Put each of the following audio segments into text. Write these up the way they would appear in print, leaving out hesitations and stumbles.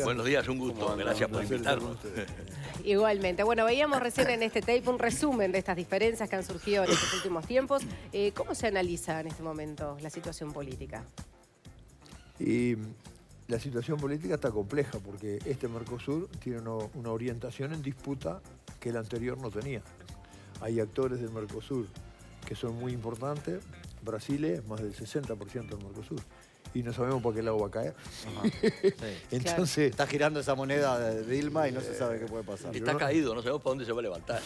Buenos días, un gusto. Gracias por invitarnos. Igualmente. Bueno, veíamos recién en este tape un resumen de estas diferencias que han surgido en estos últimos tiempos. ¿Cómo se analiza en este momento la situación política? Y la situación política está compleja porque este Mercosur tiene una orientación en disputa que el anterior no tenía. Hay actores del Mercosur que son muy importantes. Brasil es más del 60% del Mercosur. Y no sabemos por qué lado va a caer. Sí. Entonces, Está girando esa moneda de Dilma y no se sabe qué puede pasar. Está caído, no sabemos para dónde se va a levantar.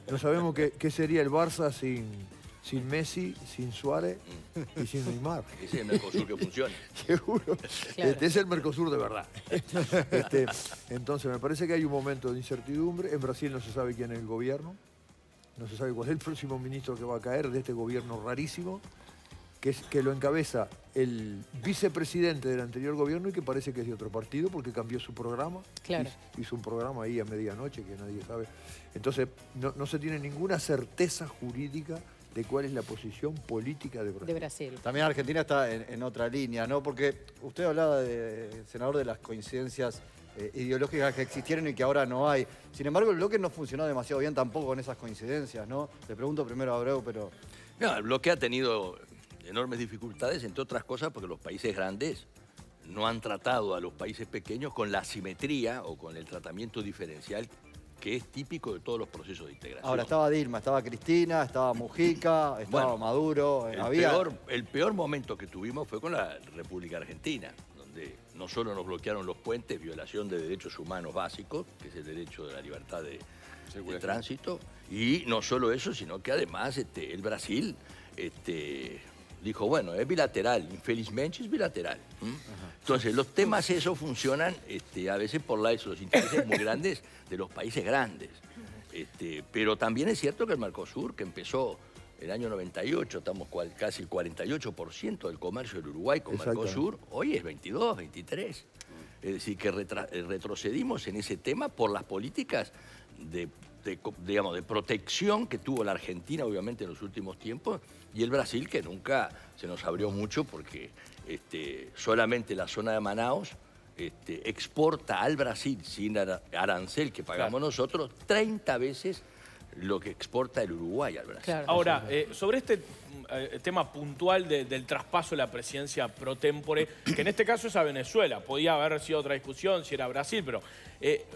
no sabemos qué sería el Barça sin Messi, sin Suárez y sin Neymar. Ese es el Mercosur que funciona. Seguro. Claro. Este es el Mercosur de verdad. Entonces, me parece que hay un momento de incertidumbre. En Brasil no se sabe quién es el gobierno. No se sabe cuál es el próximo ministro que va a caer de este gobierno rarísimo, que lo encabeza el vicepresidente del anterior gobierno y que parece que es de otro partido porque cambió su programa. Claro. Hizo un programa ahí a medianoche que nadie sabe. Entonces, no se tiene ninguna certeza jurídica de cuál es la posición política de Brasil. De Brasil. También Argentina está en otra línea, ¿no? Porque usted hablaba, senador, de las coincidencias ideológicas que existieron y que ahora no hay. Sin embargo, el bloque no funcionó demasiado bien tampoco con esas coincidencias, ¿no? Le pregunto primero a Abreu, pero... No, el bloque ha tenido enormes dificultades, entre otras cosas, porque los países grandes no han tratado a los países pequeños con la asimetría o con el tratamiento diferencial que es típico de todos los procesos de integración. Ahora estaba Dilma, estaba Cristina, estaba Mujica, estaba Maduro. El peor momento que tuvimos fue con la República Argentina, donde no solo nos bloquearon los puentes, violación de derechos humanos básicos, que es el derecho de la libertad de tránsito, y no solo eso, sino que además el Brasil dijo, bueno, es bilateral, infelizmente es bilateral. Entonces, los temas esos funcionan a veces por los intereses muy grandes de los países grandes. Pero también es cierto que el Mercosur, que empezó el año 98, estamos casi el 48% del comercio del Uruguay con Mercosur, hoy es 22, 23. Es decir, que retrocedimos en ese tema por las políticas de protección que tuvo la Argentina, obviamente, en los últimos tiempos, y el Brasil, que nunca se nos abrió mucho porque solamente la zona de Manaus exporta al Brasil, sin arancel que pagamos nosotros, 30 veces lo que exporta el Uruguay al Brasil. Claro. Ahora, sobre este tema puntual del traspaso de la presidencia pro tempore, que en este caso es a Venezuela, podía haber sido otra discusión si era Brasil, pero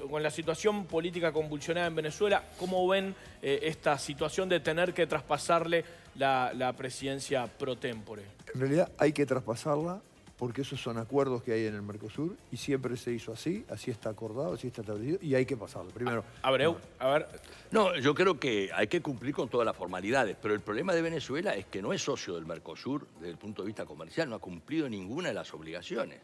con la situación política convulsionada en Venezuela, ¿cómo ven esta situación de tener que traspasarle la presidencia pro tempore? En realidad hay que traspasarla porque esos son acuerdos que hay en el Mercosur y siempre se hizo así está acordado, así está establecido y hay que pasarlo. Primero, Abreu, a ver... No, yo creo que hay que cumplir con todas las formalidades, pero el problema de Venezuela es que no es socio del Mercosur desde el punto de vista comercial, no ha cumplido ninguna de las obligaciones.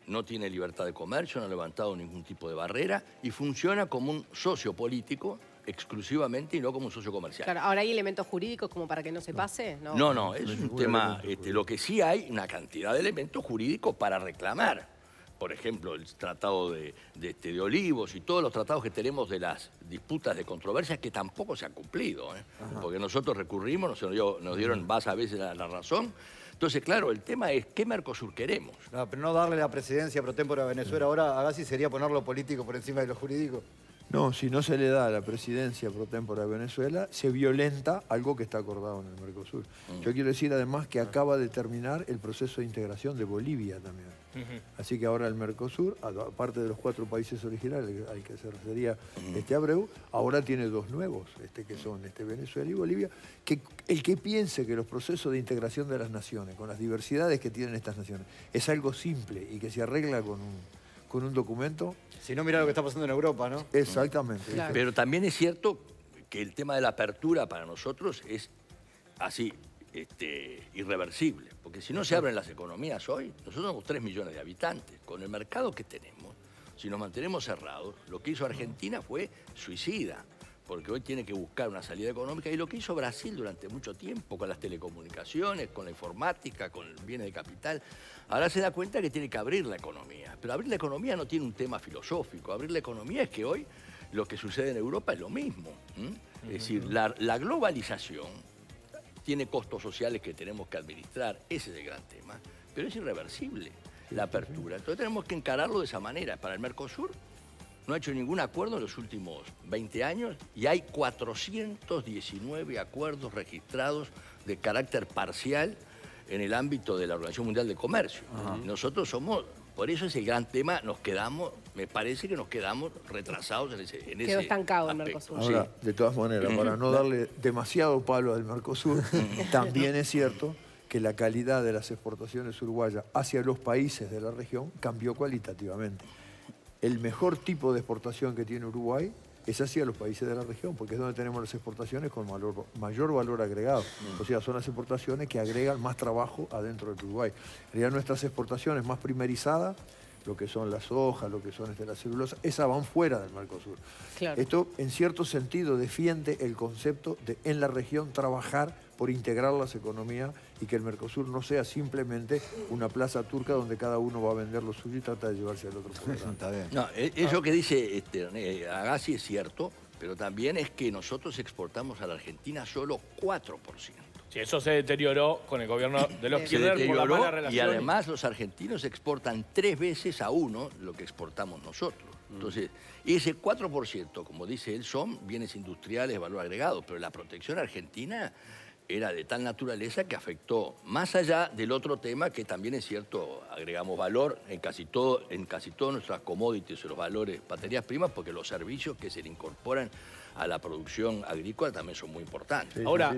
No tiene libertad de comercio, no ha levantado ningún tipo de barrera y funciona como un socio político exclusivamente y no como un socio comercial. Claro, ahora hay elementos jurídicos como para que no se pase, ¿no? No, es un tema, lo que sí hay una cantidad de elementos jurídicos para reclamar. Por ejemplo, el tratado de Olivos y todos los tratados que tenemos de las disputas de controversias que tampoco se han cumplido, porque nosotros recurrimos, nos dieron más a veces la razón. Entonces, claro, el tema es ¿qué Mercosur queremos? No, pero no darle la presidencia pro tempore a Venezuela ahora, Agassi, sería poner lo político por encima de lo jurídico. no, si no se le da la presidencia pro tempore a Venezuela, se violenta algo que está acordado en el Mercosur. Yo quiero decir además que acaba de terminar el proceso de integración de Bolivia también. Así que ahora el Mercosur, aparte de los 4 países originales al que se refería Abreu, ahora tiene 2 nuevos, que son Venezuela y Bolivia, que el que piense que los procesos de integración de las naciones, con las diversidades que tienen estas naciones, es algo simple y que se arregla con un documento... Si no, mira lo que está pasando en Europa, ¿no? Exactamente. Claro. Pero también es cierto que el tema de la apertura para nosotros es así, irreversible. Porque si no se abren las economías hoy, nosotros somos 3 millones de habitantes. Con el mercado que tenemos, si nos mantenemos cerrados, lo que hizo Argentina fue suicida. Porque hoy tiene que buscar una salida económica. Y lo que hizo Brasil durante mucho tiempo, con las telecomunicaciones, con la informática, con el bienes de capital, ahora se da cuenta que tiene que abrir la economía. Pero abrir la economía no tiene un tema filosófico. Abrir la economía es que hoy lo que sucede en Europa es lo mismo. Es decir, la globalización tiene costos sociales que tenemos que administrar. Ese es el gran tema. Pero es irreversible. la apertura. Entonces tenemos que encararlo de esa manera. Para el Mercosur no ha hecho ningún acuerdo en los últimos 20 años y hay 419 acuerdos registrados de carácter parcial en el ámbito de la Organización Mundial de Comercio. Nosotros somos... Por eso es el gran tema, me parece que nos quedamos retrasados en ese Quedó estancado el Mercosur. Ahora, de todas maneras, para no darle demasiado palo al Mercosur, también es cierto que la calidad de las exportaciones uruguayas hacia los países de la región cambió cualitativamente. El mejor tipo de exportación que tiene Uruguay es hacia los países de la región, porque es donde tenemos las exportaciones con mayor valor agregado. O sea, son las exportaciones que agregan más trabajo adentro de Uruguay. En realidad, nuestras exportaciones más primerizadas, lo que son las hojas, lo que son la celulosa, esas van fuera del Mercosur. Claro. Esto, en cierto sentido, defiende el concepto de en la región trabajar por integrar las economías y que el Mercosur no sea simplemente una plaza turca donde cada uno va a vender lo suyo y trata de llevarse al otro por delante. Está bien. No, eso que dice Agassi es cierto, pero también es que nosotros exportamos a la Argentina solo 4%. Sí, eso se deterioró con el gobierno de los Se Kirchner por la deterioró mala relación. y además los argentinos exportan 3 veces a 1 lo que exportamos nosotros. Entonces, ese 4%, como dice él, son bienes industriales de valor agregado, pero la protección argentina era de tal naturaleza que afectó, más allá del otro tema, que también es cierto, agregamos valor en casi todas nuestras commodities, los valores, materias primas, porque los servicios que se le incorporan a la producción agrícola también son muy importantes. Ahora,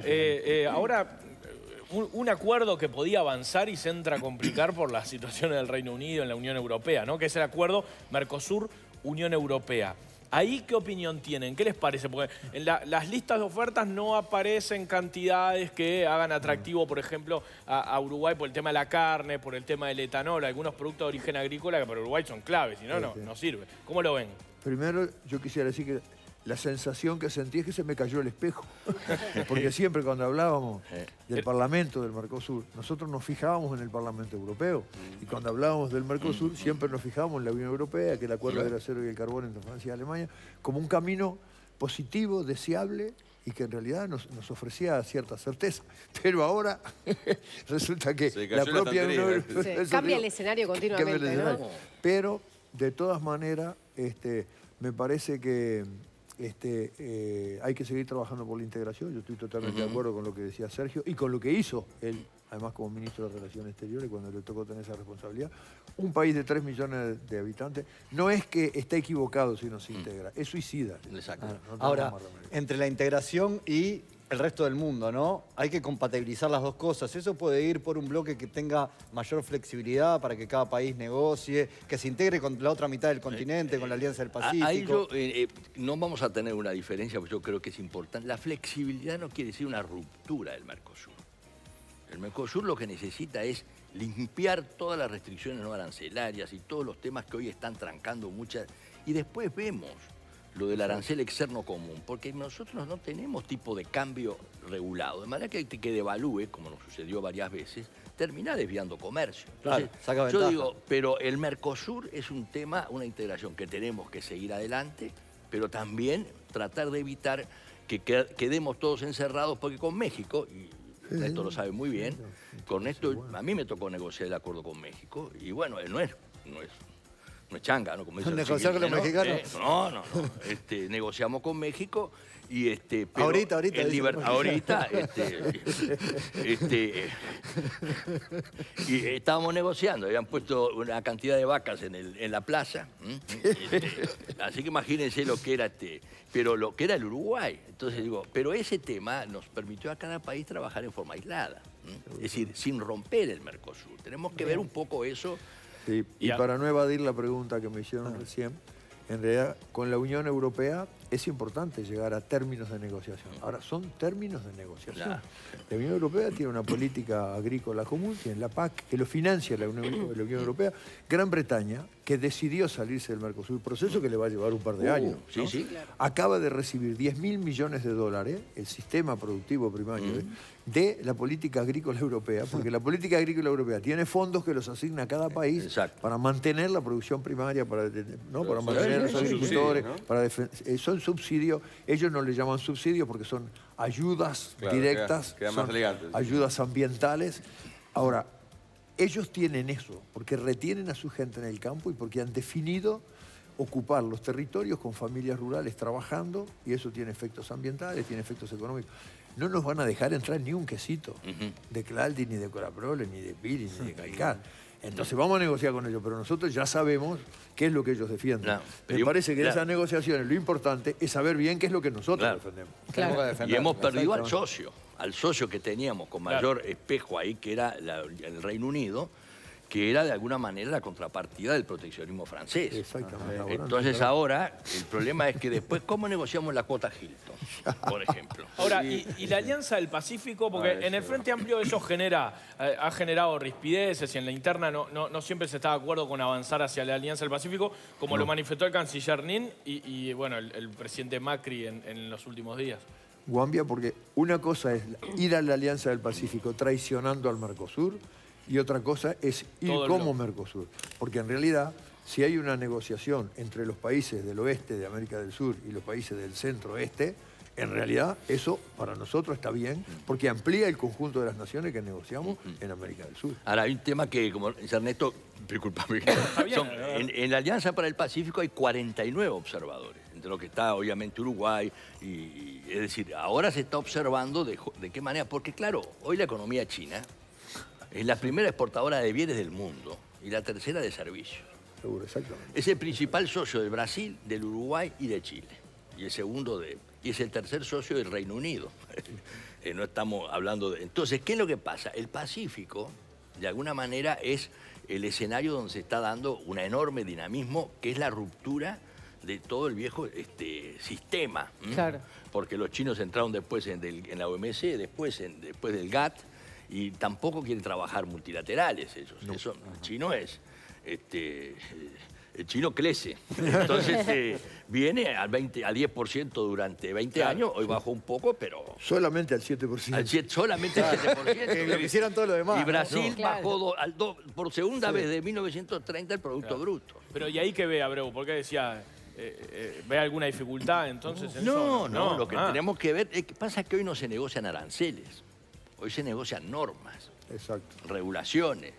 un acuerdo que podía avanzar y se entra a complicar por la situación del Reino Unido en la Unión Europea, ¿no? Que es el acuerdo Mercosur-Unión Europea. ¿Ahí qué opinión tienen? ¿Qué les parece? Porque en las listas de ofertas no aparecen cantidades que hagan atractivo, por ejemplo, a Uruguay por el tema de la carne, por el tema del etanol, algunos productos de origen agrícola que para Uruguay son claves, si no, no sirve. ¿Cómo lo ven? Primero, yo quisiera decir que la sensación que sentí es que se me cayó el espejo. Porque siempre cuando hablábamos del Parlamento del Mercosur, nosotros nos fijábamos en el Parlamento Europeo. Y cuando hablábamos del Mercosur, siempre nos fijábamos en la Unión Europea, que el acuerdo del acero y el carbón entre Francia y Alemania, como un camino positivo, deseable, y que en realidad nos ofrecía cierta certeza. Pero ahora resulta que la propia Unión Europea... Cambia el escenario continuamente, ¿no? Pero, de todas maneras, me parece que hay que seguir trabajando por la integración. Yo estoy totalmente de acuerdo con lo que decía Sergio y con lo que hizo él, además como ministro de Relaciones Exteriores, cuando le tocó tener esa responsabilidad. Un país de 3 millones de habitantes no es que esté equivocado si no se integra, es suicida. Exacto. Ahora, entre la integración y el resto del mundo, ¿no? Hay que compatibilizar las dos cosas. Eso puede ir por un bloque que tenga mayor flexibilidad para que cada país negocie, que se integre con la otra mitad del continente, con la Alianza del Pacífico. Ahí no vamos a tener una diferencia, porque yo creo que es importante. La flexibilidad no quiere decir una ruptura del Mercosur. El Mercosur lo que necesita es limpiar todas las restricciones no arancelarias y todos los temas que hoy están trancando muchas. Y después vemos lo del arancel externo común, porque nosotros no tenemos tipo de cambio regulado, de manera que devalúe, como nos sucedió varias veces, termina desviando comercio. Entonces, claro, saca ventaja. yo digo, pero el Mercosur es un tema, una integración que tenemos que seguir adelante, pero también tratar de evitar que quedemos todos encerrados, porque con México, y Néstor lo sabe muy bien, con esto, a mí me tocó negociar el acuerdo con México, y bueno, no es changa, ¿no? Como dicen ¿Negociar con los mexicanos? No. Negociamos con México y pero ahorita. y estábamos negociando, habían puesto una cantidad de vacas en la plaza. Así que imagínense lo que era pero lo que era el Uruguay. Entonces digo, pero ese tema nos permitió a cada país trabajar en forma aislada. Es decir, sin romper el Mercosur. Tenemos que ver un poco eso. Sí, y para no evadir la pregunta que me hicieron recién, en realidad con la Unión Europea es importante llegar a términos de negociación. Ahora, son términos de negociación. Claro. La Unión Europea tiene una política agrícola común, tiene la PAC, que lo financia la Unión Europea. Gran Bretaña, que decidió salirse del Mercosur, proceso que le va a llevar un par de años, ¿no? Sí, claro. Acaba de recibir 10.000 millones de dólares, el sistema productivo primario, de la política agrícola europea, porque la política agrícola europea tiene fondos que los asigna a cada país para mantener la producción primaria, para mantener a los agricultores, son subsidios. Ellos no le llaman subsidios porque son ayudas directas, queda más elegante. Ayudas ambientales. Ahora, ellos tienen eso, porque retienen a su gente en el campo y porque han definido ocupar los territorios con familias rurales trabajando, y eso tiene efectos ambientales, tiene efectos económicos. No nos van a dejar entrar ni un quesito de Claldi, ni de Coraprole, ni de Piri, ni de Calcar. Entonces vamos a negociar con ellos, pero nosotros ya sabemos qué es lo que ellos defienden. No, Me parece que en esas negociaciones lo importante es saber bien qué es lo que nosotros defendemos. Claro. Y hemos perdido al socio que teníamos con mayor espejo ahí, que era el Reino Unido, que era de alguna manera la contrapartida del proteccionismo francés. Exactamente. Entonces ahora el problema es que después, ¿cómo negociamos la cuota Hilton, por ejemplo? Ahora, y la Alianza del Pacífico, porque en el Frente Amplio eso ha generado rispideces y en la interna no siempre se está de acuerdo con avanzar hacia la Alianza del Pacífico, como lo manifestó el canciller Nin y bueno, el presidente Macri en los últimos días. Guambia, porque una cosa es ir a la Alianza del Pacífico traicionando al Mercosur y otra cosa es ir como Mercosur. Porque en realidad, si hay una negociación entre los países del oeste de América del Sur y los países del centro-oeste, en realidad eso para nosotros está bien, porque amplía el conjunto de las naciones que negociamos en América del Sur. Ahora, hay un tema que, como dice Ernesto, discúlpame, en la Alianza para el Pacífico hay 49 observadores, entre los que está obviamente Uruguay, es decir, ahora se está observando de qué manera, porque claro, hoy la economía china es la primera exportadora de bienes del mundo y la tercera de servicios. Seguro, exactamente. Es el principal socio del Brasil, del Uruguay y de Chile. Y es el tercer socio del Reino Unido. No estamos hablando de... Entonces, ¿qué es lo que pasa? El Pacífico, de alguna manera, es el escenario donde se está dando un enorme dinamismo, que es la ruptura de todo el viejo sistema. Claro. Porque los chinos entraron después en la OMC, después del GATT, y tampoco quieren trabajar multilaterales ellos. No. Eso, el chino es... el chino crece. Entonces viene al 10% durante 20 años, hoy bajó un poco, pero... Solamente al 7%. Solamente al 7%. Lo que hicieron todo lo demás. Y Brasil bajó por segunda vez de 1930 el Producto Bruto. Pero ¿y ahí qué ve, Abreu? ¿Por qué decía... ¿Ve alguna dificultad entonces en No, eso? no, lo que tenemos que ver es que pasa que hoy no se negocian aranceles, hoy se negocian normas, regulaciones,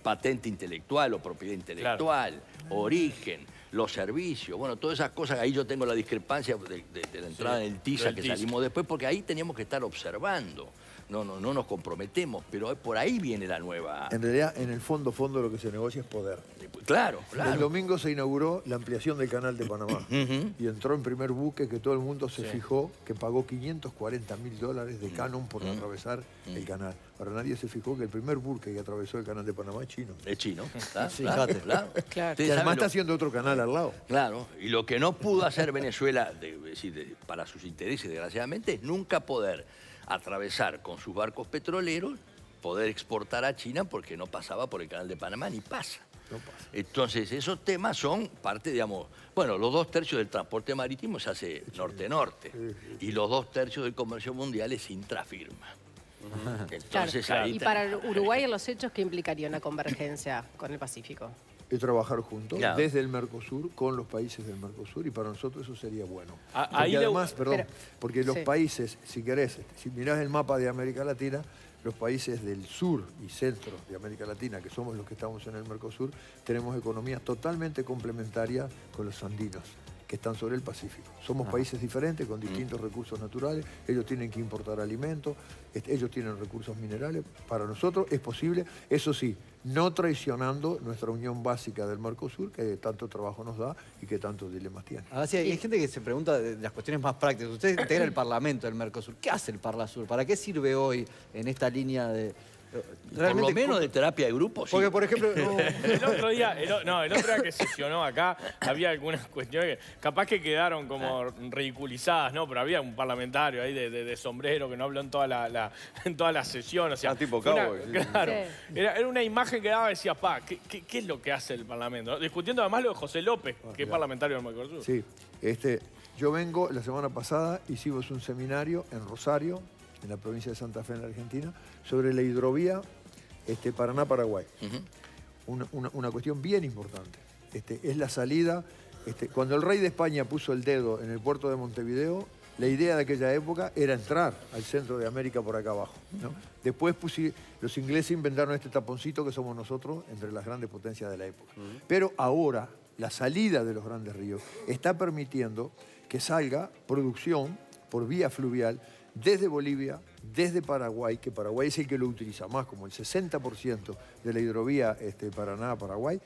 patente intelectual o propiedad intelectual, origen, los servicios, bueno, todas esas cosas. Ahí yo tengo la discrepancia de la entrada en el TISA que salimos después, porque ahí teníamos que estar observando. No nos comprometemos, pero por ahí viene la nueva... En realidad, en el fondo lo que se negocia es poder. Claro. El domingo se inauguró la ampliación del canal de Panamá y entró en primer buque que todo el mundo se fijó que pagó $540.000 de canon por atravesar el canal. Ahora nadie se fijó que el primer buque que atravesó el canal de Panamá es chino. Es chino, Fíjate. Claro. Que además está haciendo otro canal al lado. Claro, y lo que no pudo hacer Venezuela, para sus intereses, desgraciadamente, es nunca poder atravesar con sus barcos petroleros, poder exportar a China porque no pasaba por el canal de Panamá, ni pasa. Entonces, esos temas son parte, digamos, bueno, los 2/3 del transporte marítimo se hace norte-norte y los 2/3 del comercio mundial es intrafirma. Entonces, ahí y para Uruguay, en los hechos, ¿qué implicaría una convergencia con el Pacífico? Es trabajar juntos, desde el Mercosur, con los países del Mercosur, y para nosotros eso sería bueno. Porque además, porque los países, si querés, si mirás el mapa de América Latina, los países del sur y centro de América Latina, que somos los que estamos en el Mercosur, tenemos economías totalmente complementarias con los andinos, que están sobre el Pacífico. Somos países diferentes, con distintos recursos naturales, ellos tienen que importar alimentos, ellos tienen recursos minerales. Para nosotros es posible, eso sí, no traicionando nuestra unión básica del Mercosur, que tanto trabajo nos da y que tantos dilemas tiene. Ahora sí, hay gente que se pregunta de las cuestiones más prácticas. Usted integra el Parlamento del Mercosur. ¿Qué hace el Parlasur? ¿Para qué sirve hoy en esta línea de...? Por lo menos de terapia de grupo, sí. Porque, por ejemplo... El otro día que sesionó acá, había algunas cuestiones que capaz que quedaron como ridiculizadas, ¿no? Pero había un parlamentario ahí de sombrero que no habló en toda la sesión. O sea, tipo cowboy. Claro. Era una imagen que daba y decía, ¿qué es lo que hace el Parlamento? Discutiendo además lo de José López, que es parlamentario del Mercosur. Sí. Yo vengo, la semana pasada hicimos un seminario en Rosario, en la provincia de Santa Fe, en la Argentina, sobre la hidrovía Paraná-Paraguay. Una cuestión bien importante. Es la salida... cuando el rey de España puso el dedo en el puerto de Montevideo, La idea de aquella época era entrar al centro de América por acá abajo, ¿no? Después los ingleses inventaron este taponcito que somos nosotros entre las grandes potencias de la época. Pero ahora la salida de los grandes ríos está permitiendo que salga producción por vía fluvial desde Bolivia, desde Paraguay, que Paraguay es el que lo utiliza más, como el 60% de la hidrovía Paraná-Paraguay,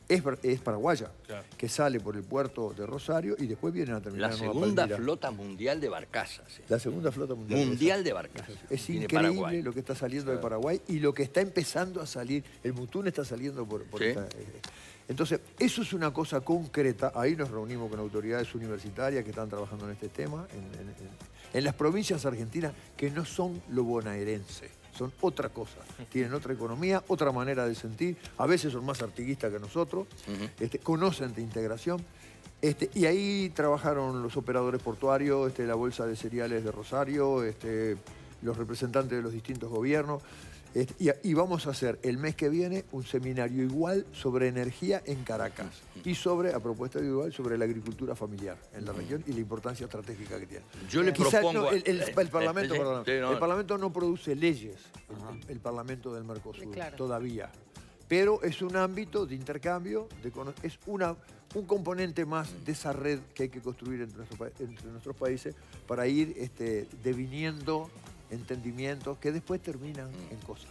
es paraguaya, claro, que sale por el puerto de Rosario y después vienen a terminar la en Nueva segunda Palmira. flota mundial de barcazas. La segunda flota mundial de barcazas. Es increíble lo que está saliendo de Paraguay y lo que está empezando a salir. El Mutún está saliendo por ¿Sí? esta... Entonces, eso es una cosa concreta. Ahí nos reunimos con autoridades universitarias que están trabajando en este tema, en las provincias argentinas que no son lo bonaerense. Son otra cosa, tienen otra economía, otra manera de sentir, a veces son más artiguistas que nosotros, conocen de integración, y ahí trabajaron los operadores portuarios, la Bolsa de Cereales de Rosario, los representantes de los distintos gobiernos, y vamos a hacer el mes que viene un seminario igual sobre energía en Caracas y sobre, a propuesta igual, sobre la agricultura familiar en la región y la importancia estratégica que tiene. Yo le propongo... El Parlamento, perdón, el Parlamento no produce leyes, el Parlamento del Mercosur, claro, todavía. Pero es un ámbito de intercambio, es un componente más de esa red que hay que construir entre nuestros países para ir deviniendo entendimientos que después terminan en cosas.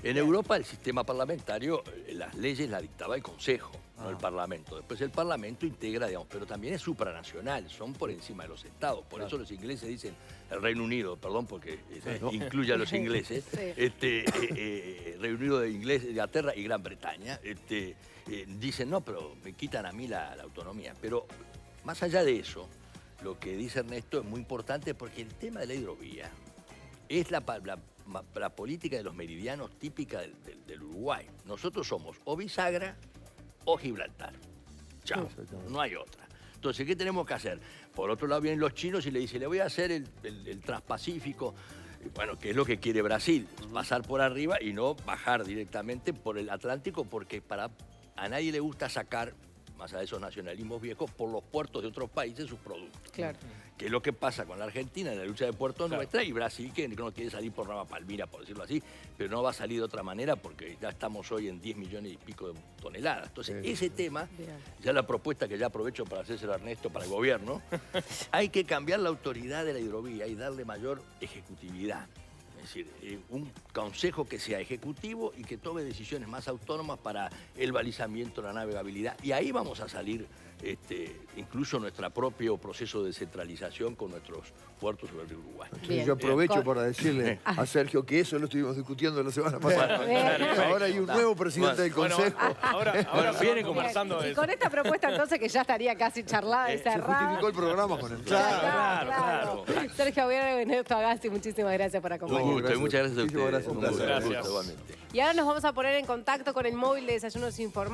En Europa el sistema parlamentario, las leyes las dictaba el Consejo, no el Parlamento. Después el Parlamento integra, digamos, pero también es supranacional, son por encima de los estados. Por eso los ingleses dicen, el Reino Unido, perdón porque incluye a los ingleses, Reino Unido de Inglaterra y Gran Bretaña, dicen, no, pero me quitan a mí la autonomía. Pero más allá de eso, lo que dice Ernesto es muy importante porque el tema de la hidrovía es la política de los meridianos típica del Uruguay. Nosotros somos o bisagra o Gibraltar. Chao, no hay otra. Entonces, ¿qué tenemos que hacer? Por otro lado vienen los chinos y le dicen, le voy a hacer el Transpacífico, bueno, que es lo que quiere Brasil, pasar por arriba y no bajar directamente por el Atlántico, porque a nadie le gusta sacar, más allá de esos nacionalismos viejos, por los puertos de otros países sus productos. Claro. Que es lo que pasa con la Argentina en la lucha de puertos nuestra y Brasil, que no quiere salir por Nueva Palmira, por decirlo así, pero no va a salir de otra manera porque ya estamos hoy en 10 millones y pico de toneladas. Entonces, ese tema, ya la propuesta que ya aprovecho para hacérselo a Ernesto, para el gobierno, hay que cambiar la autoridad de la hidrovía y darle mayor ejecutividad. Es decir, un consejo que sea ejecutivo y que tome decisiones más autónomas para el balizamiento, la navegabilidad. Y ahí vamos a salir incluso nuestro propio proceso de descentralización con nuestros puertos sobre el Uruguay. Bien. Yo aprovecho para decirle a Sergio que eso lo estuvimos discutiendo la semana pasada. Ahora hay un nuevo presidente del Consejo. Ahora vienen conversando. Y con esta propuesta entonces que ya estaría casi charlada y cerrada. Se justificó el programa con el Claro. Sergio Aguirre y Ernesto Agassi, muchísimas gracias por acompañarnos. Un gusto, y muchas gracias a ustedes. Gracias. Un gusto, igualmente. Y ahora nos vamos a poner en contacto con el móvil de Desayunos Informales.